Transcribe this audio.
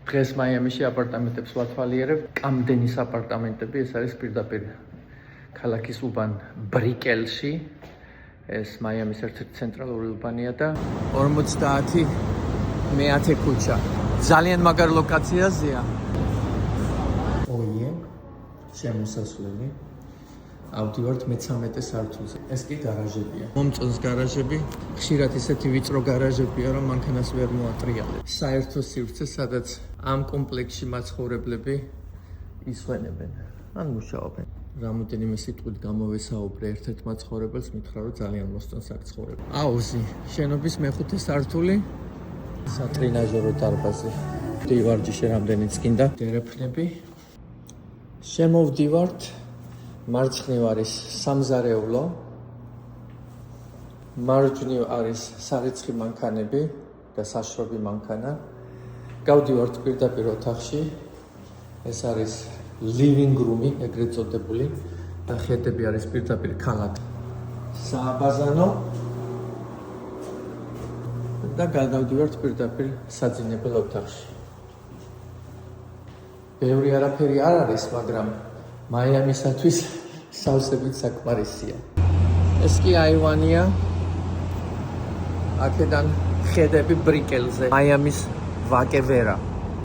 დღეს მაიამიში აპარტამენტებს ვათვალიერებ. კამდენის აპარტამენტები, ეს არის პირდაპირ ქალაქის უბან ბრიკელში. ეს მაიამის ერთ-ერთი ცენტრალური უბანია და 50 მე-10 ქუჩა. ძალიან მაგარ ლოკაციაზეა. ოიე, შემოსასვლელი. ავდივართ მე-13 სართულზე. ეს კი გარაჟებია. მომწონს გარაჟები. ხშირად ისეთი ვიწრო გარაჟებია, რომ მანქანას ვერ მოატრიალებ. საერთო სივრცე, სადაც ამ კომპლექსში მაცხოვრებლები ისვენებენ. ან მუშაობენ. რამოდენიმე სიტყვით გამოვესაუბრე ერთ-ერთ მაცხოვრებელს, მითხრა, რომ ძალიან მოსწონს აქ ცხოვრება. აუზი, შენობის მე-5 სართული, სატრინაჟერო დარბაზი. ვარჯიში რამდენიც გინდა. დერეფნები. შემოვდივართ. მარცხნივ არის სამზარეულო. მარჯვნივ არის სარიცხი მანქანები და საშრობი მანქანა. გავდივართ პირდაპირ ოთახში. ეს არის living room-ი, ეგრეთ წოდებული. და ხედები არის პირდაპირ ქალაქ სააბაზანო. და გადავდივართ პირდაპირ საძინებელ ოთახში. ბევრი არაფერი არ არის, მაგრამ მაიამისათვის სავსებით საკმარისია. ეს კი აივანია. აქედან ხედები ბრიკელზე. მაიამის ვაკევერა.